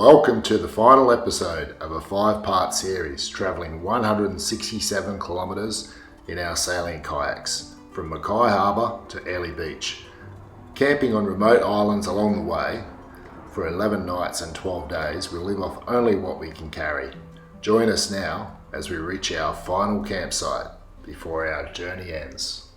Welcome to the final episode of a 5-part series travelling 167 kilometres in our sailing kayaks from Mackay Harbour to Airlie Beach, camping on remote islands along the way. For 11 nights and 12 days, we'll live off only what we can carry. Join us now as we reach our final campsite before our journey ends.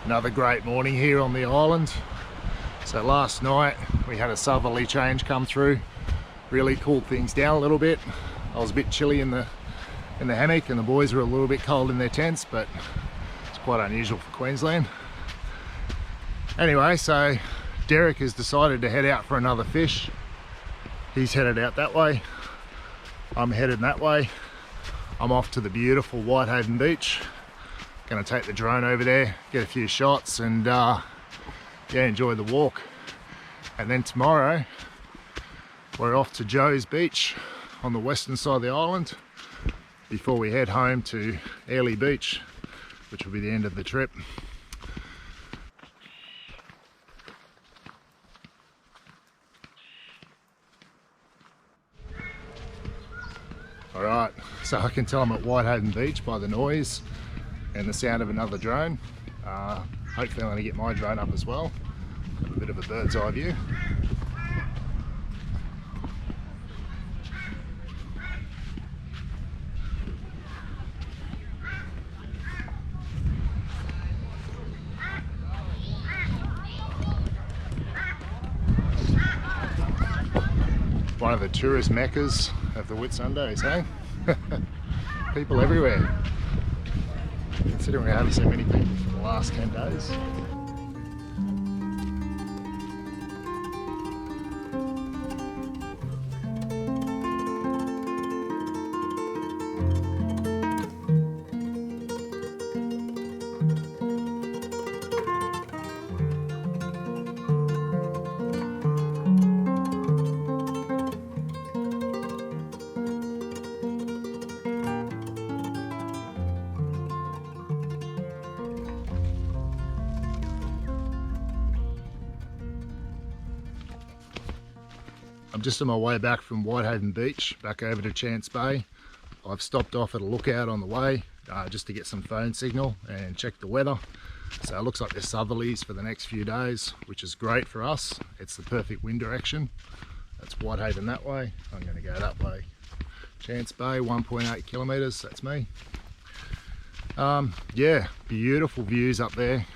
Another great morning here on the island. So last night we had a southerly change come through, really cooled things down a little bit. I was a bit chilly in the hammock and the boys were a little bit cold in their tents, but it's quite unusual for Queensland. Anyway, so Derek has decided to head out for another fish. He's headed out that way. I'm headed that way. I'm off to the beautiful Whitehaven Beach. Going to take the drone over there, get a few shots, and yeah, enjoy the walk. And then tomorrow we're off to Joe's Beach on the western side of the island before we head home to Airlie Beach, which will be the end of the trip. Alright, so I can tell I'm at Whitehaven Beach by the noise and the sound of another drone. Hopefully I'm going to get my drone up as well. Have a bit of a bird's eye view. One of the tourist meccas of the Whitsundays, hey? People everywhere. Considering we haven't seen many people for the last 10 days. I'm just on my way back from Whitehaven Beach, back over to Chance Bay. I've stopped off at a lookout on the way just to get some phone signal and check the weather. So it looks like there's southerlies for the next few days, which is great for us. It's the perfect wind direction. That's Whitehaven that way. I'm going to go that way. Chance Bay, 1.8 kilometres, that's me. Yeah, beautiful views up there.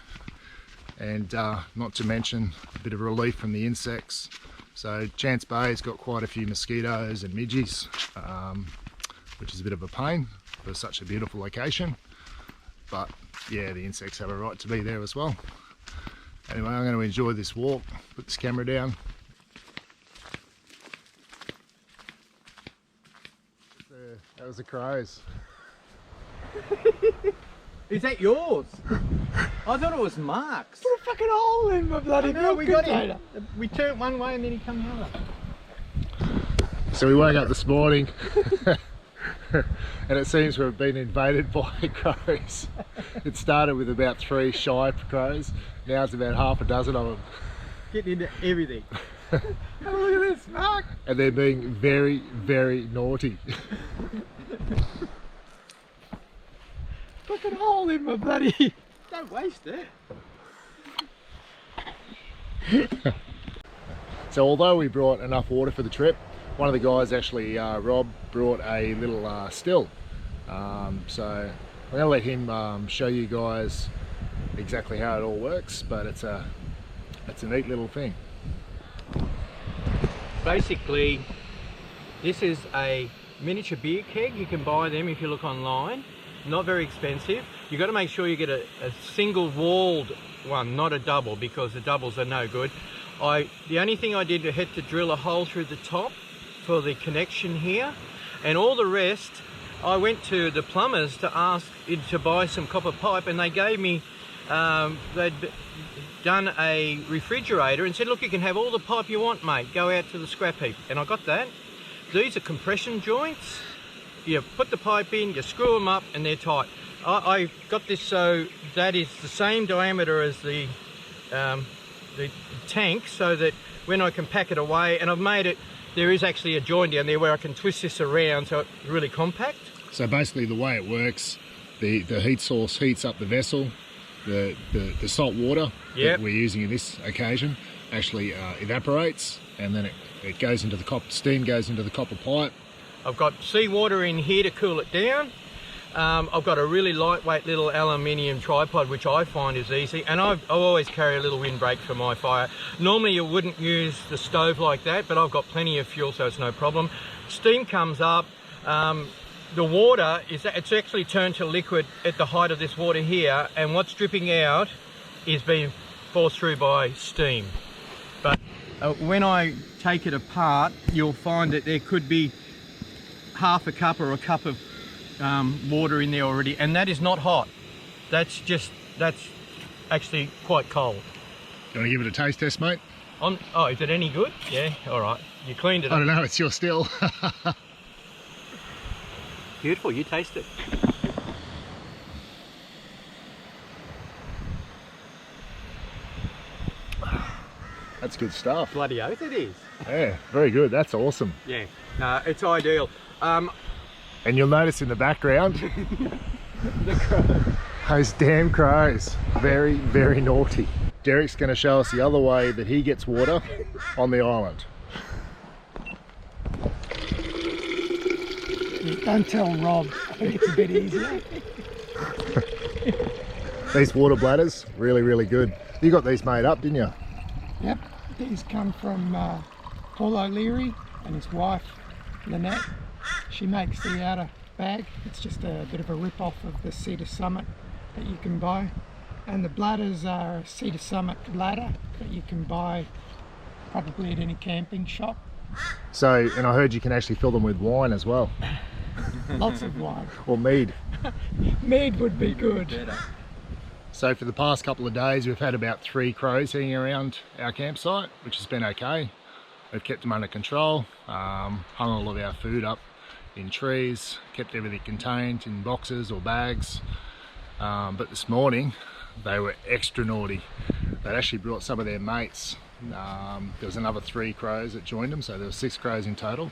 And not to mention a bit of relief from the insects. So Chance Bay's got quite a few mosquitoes and midges, which is a bit of a pain for such a beautiful location. But yeah, the insects have a right to be there as well. Anyway, I'm going to enjoy this walk, put this camera down. That was the crows. Is that yours? I thought it was Mark's. Put a fucking hole in my bloody milk we got container. him. We turned one way and then he come the other. So we woke up this morning and it seems we've been invaded by crows. It started with about 3 shy crows, now it's about half a dozen of them. Getting into everything. Oh, look at this, Mark. And they're being very, very naughty. Fucking hole in my bloody... Don't waste it. So although we brought enough water for the trip, one of the guys actually, Rob, brought a little still So I'm going to let him show you guys exactly how it all works, but it's a neat little thing. Basically, this is a miniature beer keg. You can buy them if you look online. Not very expensive. You've got to make sure you get a single walled one, not a double, because the doubles are no good. The only thing I did, I had to drill a hole through the top for the connection here, and all the rest I went to the plumbers to ask to buy some copper pipe, and they gave me they'd done a refrigerator and said, look, you can have all the pipe you want, mate, go out to the scrap heap. And I got that. These are compression joints. You put the pipe in, you screw them up, and they're tight. I got this so that is the same diameter as the tank, so that when I can pack it away, and I've made it, there is actually a joint down there where I can twist this around so it's really compact. So basically the way it works, the heat source heats up the vessel, the salt water that we're using in this occasion actually evaporates, and then it goes into the copper, steam goes into the copper pipe. I've got seawater in here to cool it down. I've got a really lightweight little aluminium tripod, which I find is easy, and I always carry a little windbreak for my fire. Normally you wouldn't use the stove like that, but I've got plenty of fuel, so it's no problem. Steam comes up. The water it's actually turned to liquid at the height of this water here, and what's dripping out is being forced through by steam. But when I take it apart, you'll find that there could be half a cup or a cup of water in there already, and that is not hot. That's actually quite cold. You want to give it a taste test, mate? Oh, is it any good? Yeah, all right. You cleaned it up. I don't know, it's your still. Beautiful, you taste it. That's good stuff. Bloody oath it is. Yeah, very good. That's awesome. Yeah, it's ideal. And you'll notice in the background, The crow. those damn crows. Very, very naughty. Derek's going to show us the other way that he gets water on the island. Don't tell Rob. I think it's a bit easier. These water bladders, really, really good. You got these made up, didn't you? Yep, these come from Paul O'Leary and his wife Lynette. She makes the outer bag. It's just a bit of a rip-off of the Cedar Summit that you can buy. And the bladders are a Cedar Summit bladder that you can buy probably at any camping shop. So, and I heard you can actually fill them with wine as well. Lots of wine. Or mead. Mead would be good. So for the past couple of days we've had about 3 crows hanging around our campsite, which has been okay. We've kept them under control, hung all of our food up in trees, kept everything contained in boxes or bags. But this morning they were extra naughty. They'd actually brought some of their mates. There was another 3 crows that joined them, so there were 6 crows in total,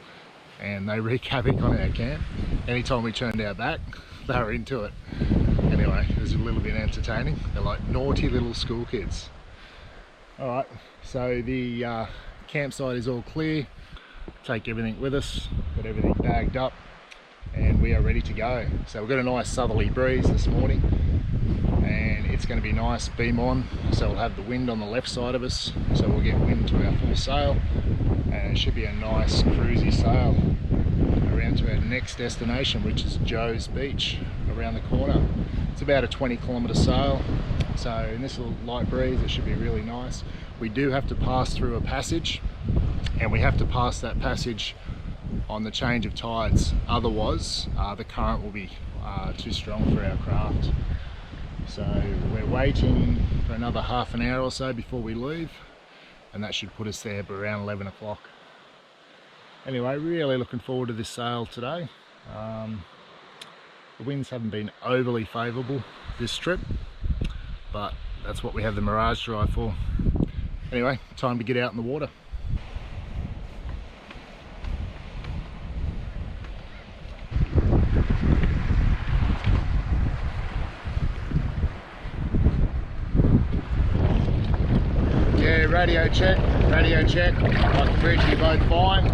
and they wreak havoc on our camp. Anytime we turned our back, they were into it. Anyway, it was a little bit entertaining. They're like naughty little school kids. Alright, so the campsite is all clear. Take everything with us, got everything bagged up, and we are ready to go. So we've got a nice southerly breeze this morning, and it's going to be nice beam on, so we'll have the wind on the left side of us, so we'll get wind to our full sail, and it should be a nice cruisy sail around to our next destination, which is Joe's Beach around the corner. It's about a 20-kilometre sail, so in this little light breeze it should be really nice. We do have to pass through a passage, and we have to pass that passage on the change of tides, otherwise the current will be too strong for our craft. So we're waiting for another half an hour or so before we leave, and that should put us there by around 11 o'clock. Anyway, really looking forward to this sail today. The winds haven't been overly favourable this trip, but that's what we have the Mirage Drive for. Anyway, time to get out in the water. Yeah, radio check, radio check. Like the bridge, you're both fine.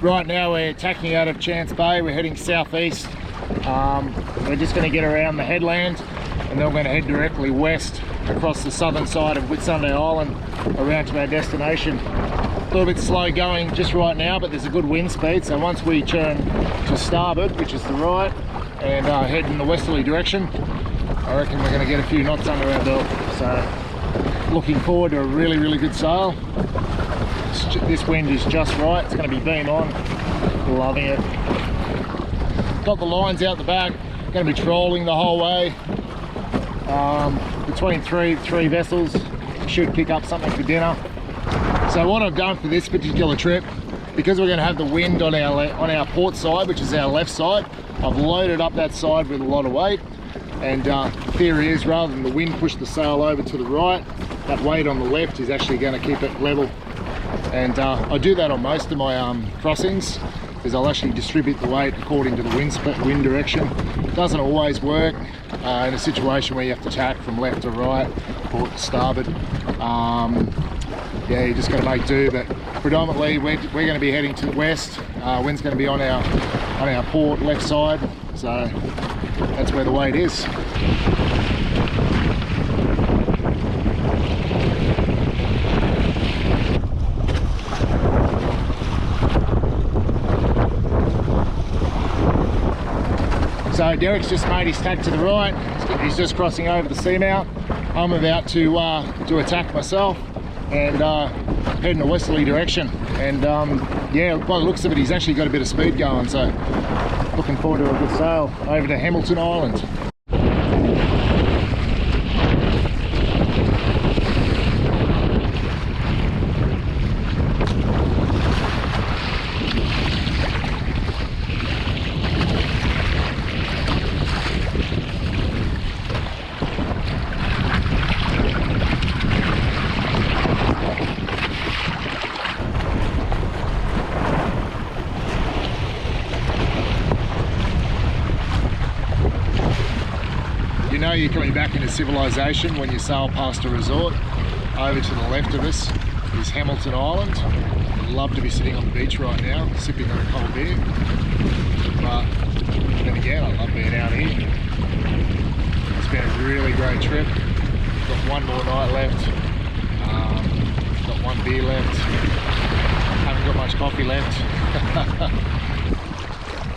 Right now we're tacking out of Chance Bay, we're heading southeast. We're just going to get around the headland and then we're going to head directly west across the southern side of Whitsunday Island around to our destination. A little bit slow going just right now, but there's a good wind speed, so once we turn to starboard, which is the right, and head in the westerly direction, I reckon we're going to get a few knots under our belt. So looking forward to a really good sail. This wind is just right, it's going to be beam on, loving it. Got the lines out the back, going to be trolling the whole way. Between three vessels, should pick up something for dinner. So what I've done for this particular trip, because we're going to have the wind on our port side, which is our left side, I've loaded up that side with a lot of weight. And the theory is, rather than the wind push the sail over to the right, that weight on the left is actually going to keep it level. And I do that on most of my crossings, because I'll actually distribute the weight according to the wind direction. It doesn't always work in a situation where you have to tack from left to right, port to starboard. Yeah, you just got to make do, but predominantly we're going to be heading to the west. Wind's going to be on our port left side, so that's where the weight is. So Derek's just made his tack to the right. He's just crossing over the seamount. I'm about to do a tack myself and head in a westerly direction. And yeah, by the looks of it, he's actually got a bit of speed going. So looking forward to a good sail over to Hamilton Island. You know you're coming back into civilization when you sail past a resort. Over to the left of us is Hamilton Island. I'd love to be sitting on the beach right now, sipping on a cold beer. But then again, I love being out here. It's been a really great trip. Got one more night left. Got one beer left. Haven't got much coffee left.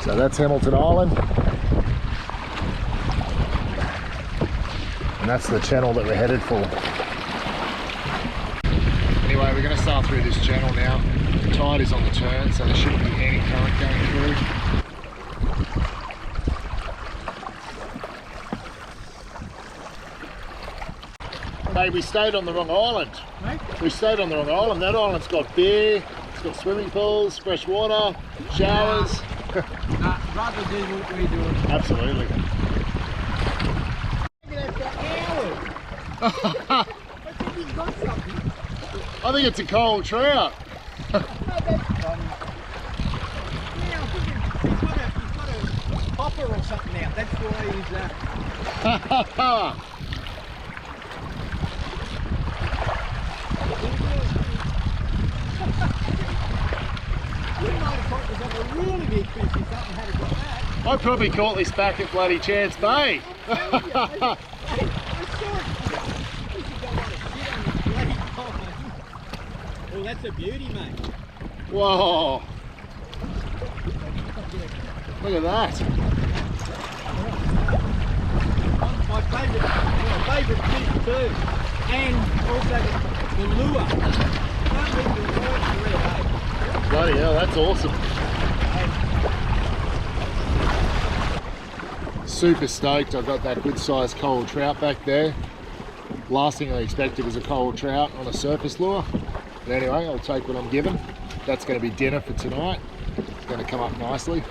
So that's Hamilton Island. And that's the channel that we're headed for. Anyway, we're going to sail through this channel now. The tide is on the turn, so there shouldn't be any current going through. Mate, we stayed on the wrong island. Mate? We stayed on the wrong island. That island's got beer, it's got swimming pools, fresh water, showers. Rather do what we're doing. Absolutely. I think it's a cold trout. No, that's yeah, I think he's got a hopper or something out. That's why he's You might have caught this on a really big fish or something had it got that. I probably caught this back at bloody Chance Bay. Oh, that's a beauty, mate. Whoa. Look at that. My favourite fish too. And also the lure. Can't leave the lure for red, eh? Bloody hell, that's awesome. Super stoked I've got that good sized coral trout back there. Last thing I expected was a coral trout on a surface lure. But anyway, I'll take what I'm given. That's going to be dinner for tonight. It's going to come up nicely.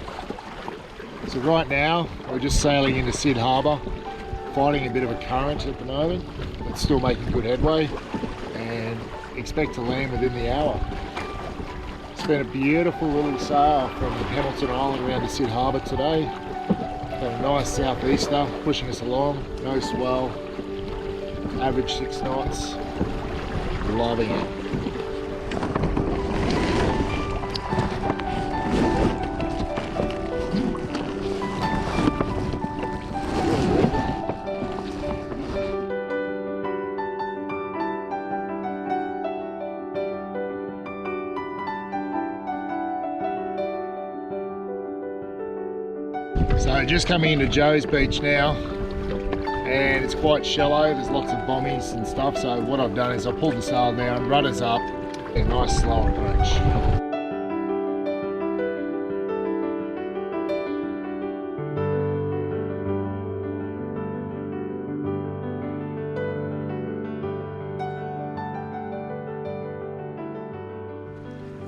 So right now, we're just sailing into Sid Harbour, fighting a bit of a current at the moment, but still making good headway, and expect to land within the hour. It's been a beautiful little sail from Hamilton Island around to Sid Harbour today. Got a nice southeaster pushing us along, no swell, average 6 knots, loving it. So just coming into Joe's Beach now, and it's quite shallow. There's lots of bommies and stuff. So what I've done is I pulled the sail down, rudders up, a nice slow approach.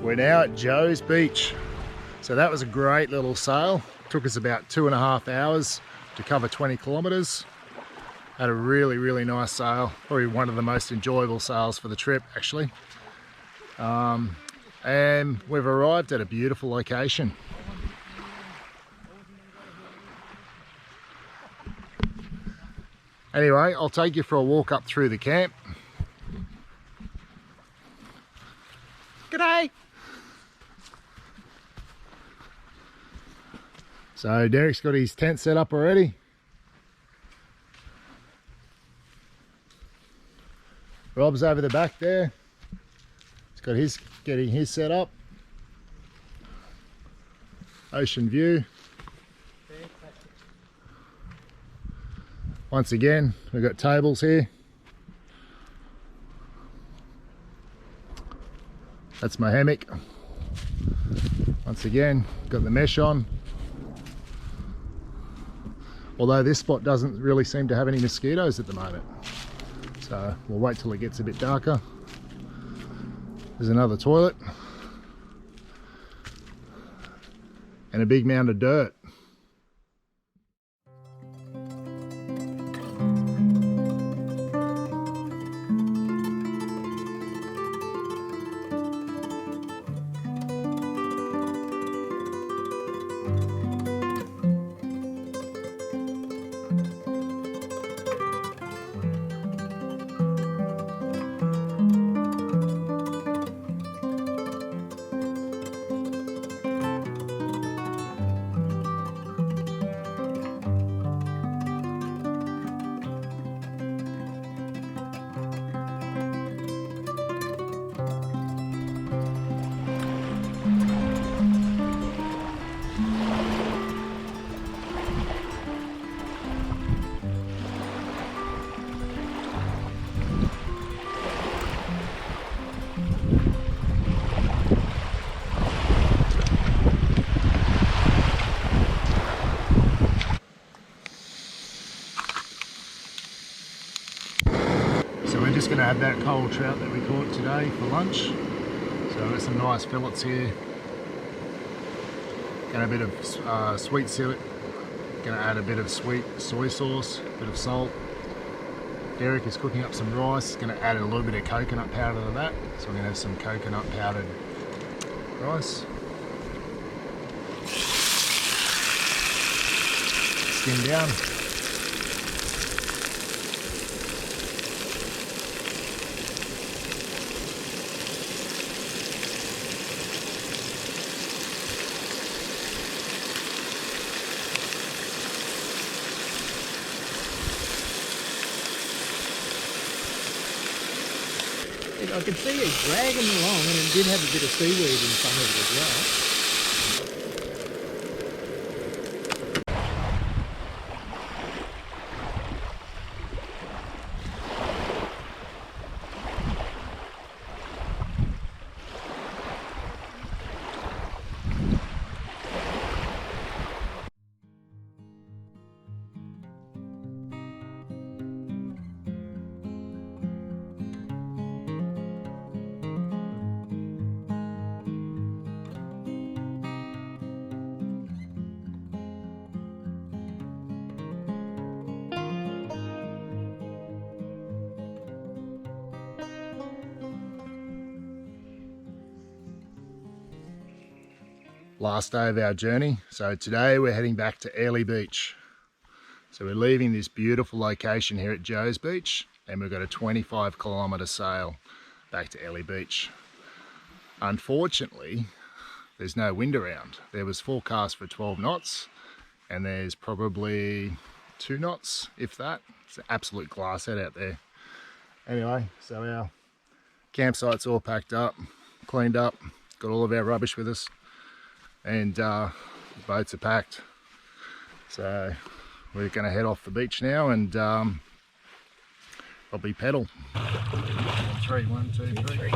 We're now at Joe's Beach. So that was a great little sail. Took us about 2.5 hours to cover 20 kilometers. Had a really, really nice sail. Probably one of the most enjoyable sails for the trip, actually. And we've arrived at a beautiful location. Anyway, I'll take you for a walk up through the camp. G'day! So Derek's got his tent set up already. Rob's over the back there. He's got his, getting his set up. Ocean view. Once again, we've got tables here. That's my hammock. Once again, got the mesh on. Although this spot doesn't really seem to have any mosquitoes at the moment. So we'll wait till it gets a bit darker. There's another toilet. And a big mound of dirt. So we're just going to have that cold trout that we caught today for lunch. So I've got some nice fillets here. Got a bit of sweet suet. Going to add a bit of sweet soy sauce, a bit of salt. Derek is cooking up some rice. Going to add a little bit of coconut powder to that. So we're going to have some coconut powdered rice. Skim down. I could see it dragging along, and it did have a bit of seaweed in front of it as well. Last day of our journey. So today we're heading back to Airlie Beach. So we're leaving this beautiful location here at Joe's Beach, and we've got a 25-kilometre sail back to Airlie Beach. Unfortunately, there's no wind around. There was forecast for 12 knots, and there's probably 2 knots, if that. It's an absolute glasshead out there. Anyway, so our campsite's all packed up, cleaned up, got all of our rubbish with us, and the boats are packed. So we're going to head off the beach now and probably pedal. 3, 1, 2, 3.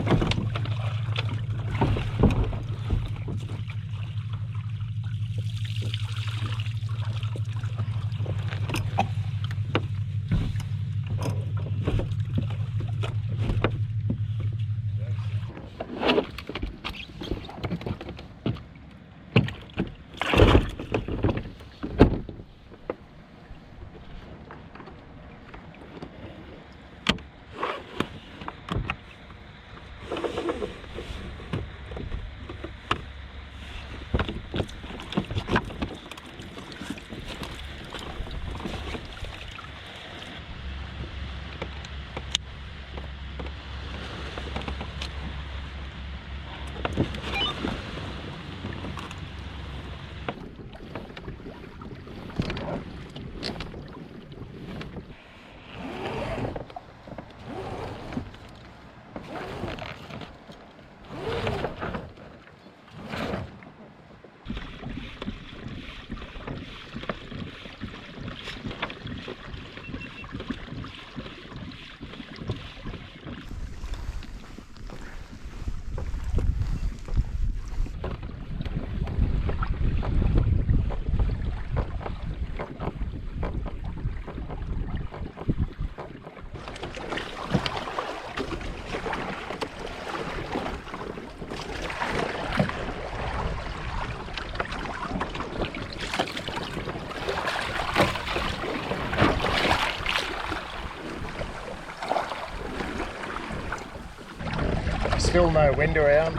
Still no wind around.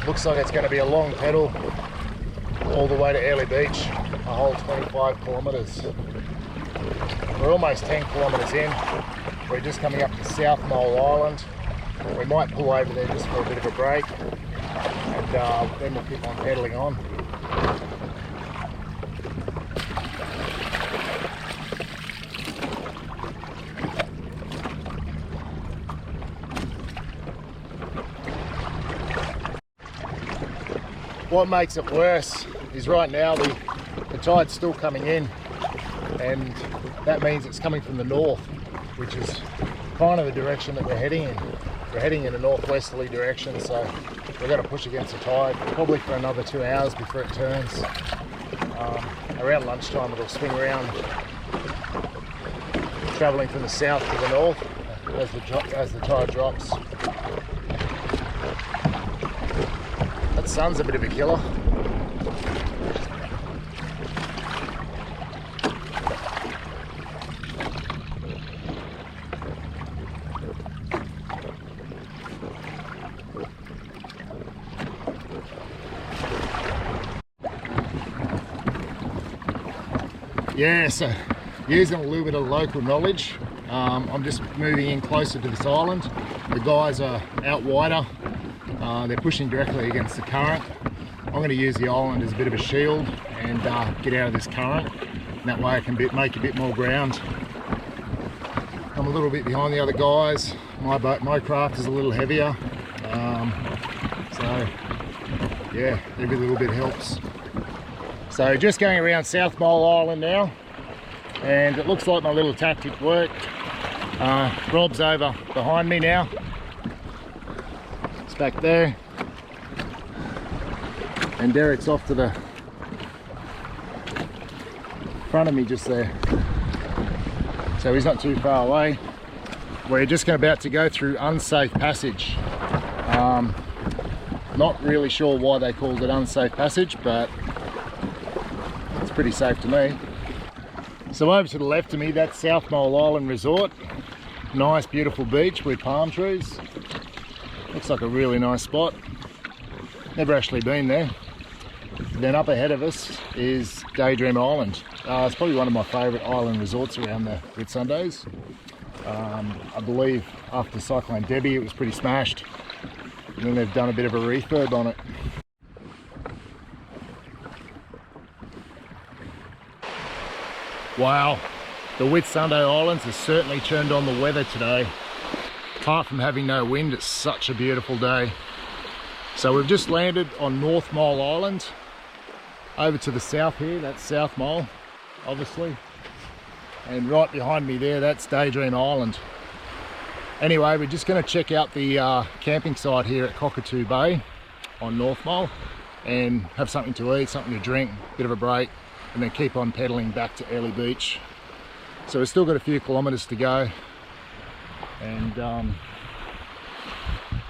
Looks like it's going to be a long pedal all the way to Airlie Beach, a whole 25 kilometres. We're almost 10 kilometres in. We're just coming up to South Mole Island. We might pull over there just for a bit of a break, and then we'll keep on pedalling on. What makes it worse is right now the tide's still coming in, and that means it's coming from the north, which is kind of the direction that we're heading in. We're heading in a northwesterly direction, so we've got to push against the tide probably for another 2 hours before it turns. Around lunchtime it'll swing around, travelling from the south to the north as the tide drops. That sun's a bit of a killer. Yeah, so using a little bit of local knowledge, I'm just moving in closer to this island. The guys are out wider, they're pushing directly against the current. I'm going to use the island as a bit of a shield and get out of this current, and that way I can make a bit more ground. I'm a little bit behind the other guys. My craft is a little heavier, so yeah, every little bit helps. So just going around South Mole Island now, and it looks like my little tactic worked. Rob's over behind me now. It's back there. And Derek's off to the front of me just there. So he's not too far away. We're just about to go through unsafe passage. Not really sure why they called it unsafe passage, but it's pretty safe to me. So over to the left of me, that's South Mole Island Resort. Nice beautiful beach with palm trees. Looks like a really nice spot. Never actually been there. Then up ahead of us is Daydream Island. It's probably one of my favourite island resorts around the Whitsundays. I believe after Cyclone Debbie it was pretty smashed, and then they've done a bit of a refurb on it. Wow, the Whitsunday Islands has certainly turned on the weather today. Apart from having no wind, it's such a beautiful day. So we've just landed on North Mole Island. Over to the south here, that's South Mole. obviously. And right behind me there, that's Daydream Island. Anyway, we're just going to check out the camping site here at Cockatoo Bay on North Mole and have something to eat, something to drink, bit of a break, and then keep on pedaling back to Airlie Beach. So we've still got a few kilometres to go, and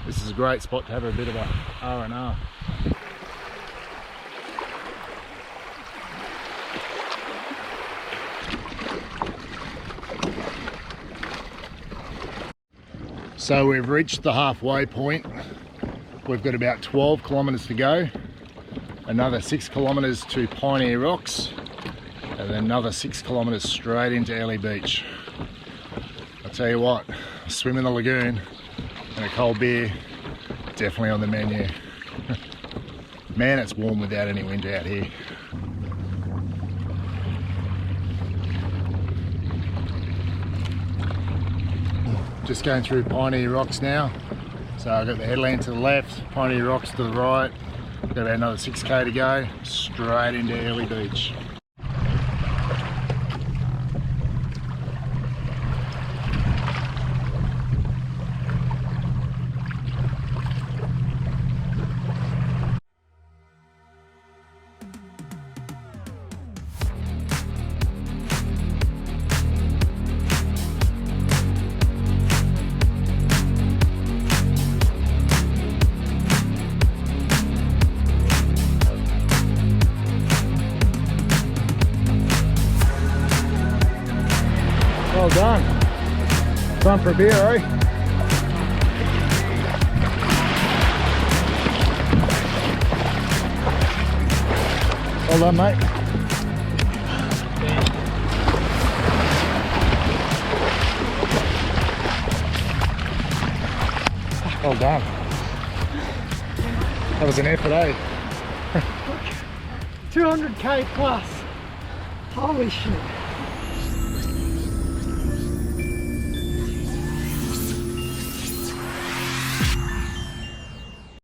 this is a great spot to have a bit of a R&R. So we've reached the halfway point. We've got about 12 kilometres to go, another 6 kilometres to Pioneer Rocks, and then another 6 kilometres straight into Airlie Beach. I'll tell you what, a swim in the lagoon and a cold beer, definitely on the menu. Man, it's warm without any wind out here. Just going through Pioneer Rocks now. So I've got the headland to the left, Pioneer Rocks to the right. Got about another 6k to go, straight into Airlie Beach. Well done. Time for a beer, eh? Well done, mate. Well done. That was an effort, eh? 200k plus. Holy shit.